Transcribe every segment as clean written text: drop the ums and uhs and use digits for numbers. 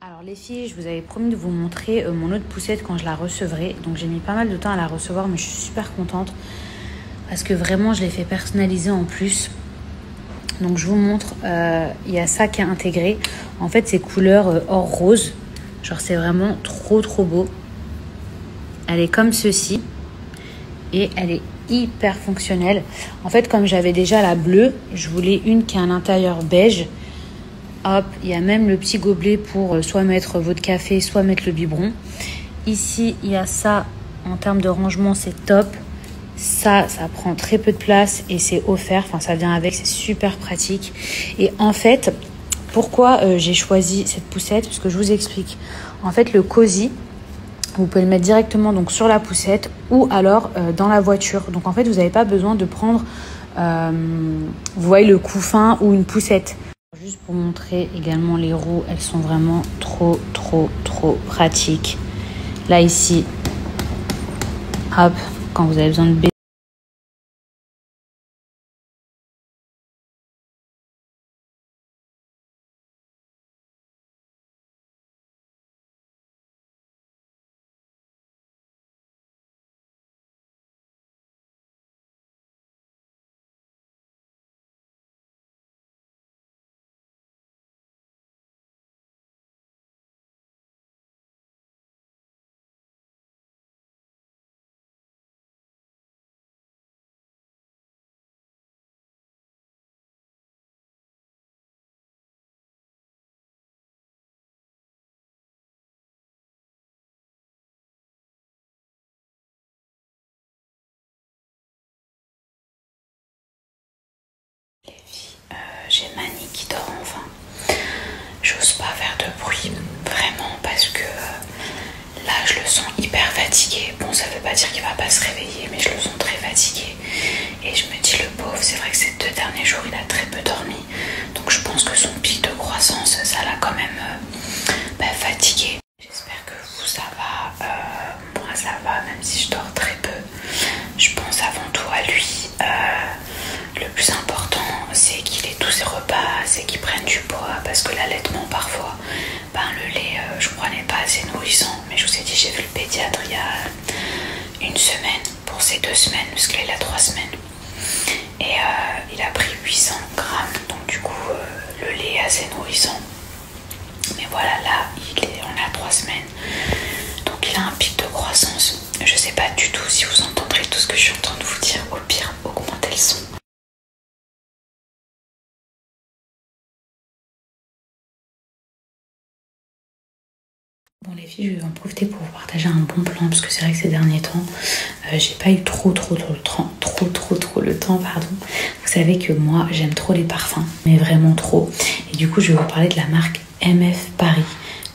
Alors les filles, je vous avais promis de vous montrer mon autre poussette quand je la recevrai. Donc j'ai mis pas mal de temps à la recevoir, mais je suis super contente parce que vraiment je l'ai fait personnaliser en plus. Donc je vous montre, il y a ça qui est intégré. En fait c'est couleur or rose, genre c'est vraiment trop beau. Elle est comme ceci et elle est hyper fonctionnelle. En fait comme j'avais déjà la bleue, je voulais une qui a un intérieur beige. Hop, il y a même le petit gobelet pour soit mettre votre café, soit mettre le biberon. Ici, il y a ça. En termes de rangement, c'est top. Ça prend très peu de place et c'est offert. Enfin, ça vient avec, c'est super pratique. Et en fait, pourquoi j'ai choisi cette poussette? Parce que je vous explique. En fait, le cosy, vous pouvez le mettre directement donc, sur la poussette ou alors dans la voiture. Donc, en fait, vous n'avez pas besoin de prendre, vous voyez, le couffin ou une poussette. Juste pour montrer également les roues, elles sont vraiment trop pratiques. Là ici, hop, quand vous avez besoin de baisser. J'ai Mani qui dort enfin. J'ose pas faire de bruit vraiment parce que là je le sens hyper fatigué. Bon, ça veut pas dire qu'il va pas se réveiller, mais je le sens très fatigué. Et je me dis, le pauvre, c'est vrai que ces 2 derniers jours il a très peu dormi. Donc je pense que son pic de croissance, ça l'a quand même fatigué. J'espère que vous ça va. Moi ça va, même si je dors très peu. Je pense avant tout à lui. Le plus important, c'est qu'il ait tous ses repas, c'est qu'il prenne du poids, parce que l'allaitement parfois, le lait, je crois, n'est pas assez nourrissant. Mais je vous ai dit, j'ai vu le pédiatre il y a 1 semaine pour ces 2 semaines, parce qu'il a 3 semaines. Et il a pris 800 grammes, donc du coup, le lait est assez nourrissant. Mais voilà, là, on a 3 semaines, donc il a un pic de croissance. Je sais pas du tout si vous entendrez tout ce que je suis en train de vous dire. Au pire, augmentez le son. Bon les filles, je vais en profiter pour vous partager un bon plan parce que c'est vrai que ces derniers temps, j'ai pas eu trop le temps, pardon. Vous savez que moi, j'aime trop les parfums, mais vraiment trop. Et du coup, je vais vous parler de la marque MF Paris.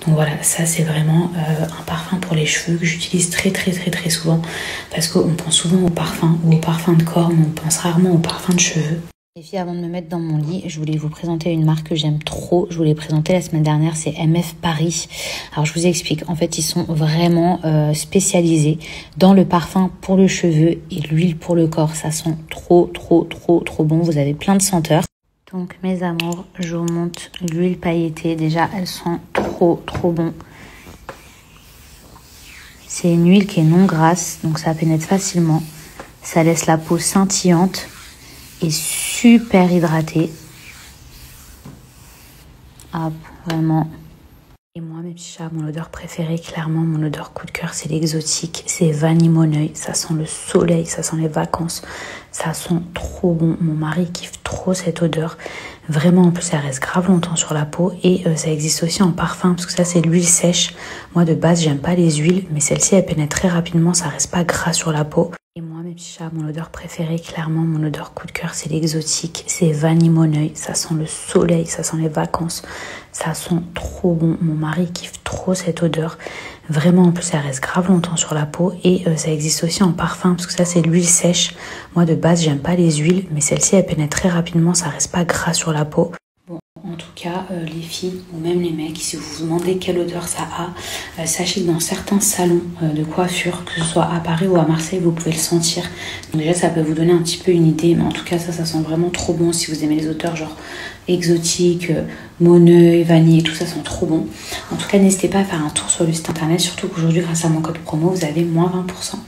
Donc voilà, ça c'est vraiment un parfum pour les cheveux que j'utilise très souvent parce qu'on pense souvent au parfum ou au parfum de corps, mais on pense rarement au parfum de cheveux. Les filles, avant de me mettre dans mon lit, je voulais vous présenter une marque que j'aime trop. Je vous l'ai présentée la semaine dernière, c'est MF Paris. Alors je vous explique, en fait ils sont vraiment spécialisés dans le parfum pour le cheveu et l'huile pour le corps. Ça sent trop bon, vous avez plein de senteurs. Donc mes amours, je vous montre l'huile pailletée. Déjà, elles sont trop bon. C'est une huile qui est non grasse, donc ça pénètre facilement. Ça laisse la peau scintillante et super hydratée. Hop, vraiment. Et moi, mes petits chats, mon odeur préférée, clairement, mon odeur coup de cœur, c'est l'exotique. C'est Vanille Moneuil. Ça sent le soleil, ça sent les vacances. Ça sent trop bon. Mon mari kiffe trop cette odeur. Vraiment, en plus, ça reste grave longtemps sur la peau. Et ça existe aussi en parfum, parce que ça, c'est l'huile sèche. Moi, de base, j'aime pas les huiles, mais celle-ci, elle pénètre très rapidement. Ça reste pas gras sur la peau. Et moi, mes petits chats, mon odeur préférée, clairement, mon odeur coup de cœur, c'est l'exotique. C'est Vanille Moneuil. Ça sent le soleil, ça sent les vacances. Ça sent trop bon. Mon mari kiffe trop cette odeur. Vraiment, en plus, ça reste grave longtemps sur la peau. Et ça existe aussi en parfum, parce que ça, c'est l'huile sèche. Moi, de base, j'aime pas les huiles, mais celle-ci, elle pénètre très rapidement. Ça reste pas gras sur la peau. Bon, En tout cas, les filles ou même les mecs, si vous vous demandez quelle odeur ça a, sachez que dans certains salons de coiffure, que ce soit à Paris ou à Marseille, vous pouvez le sentir. Donc déjà, ça peut vous donner un petit peu une idée, mais en tout cas, ça sent vraiment trop bon. Si vous aimez les odeurs genre exotiques, Moneuil, vanille, tout ça sent trop bon. En tout cas, n'hésitez pas à faire un tour sur le site internet, surtout qu'aujourd'hui, grâce à mon code promo, vous avez moins 20%.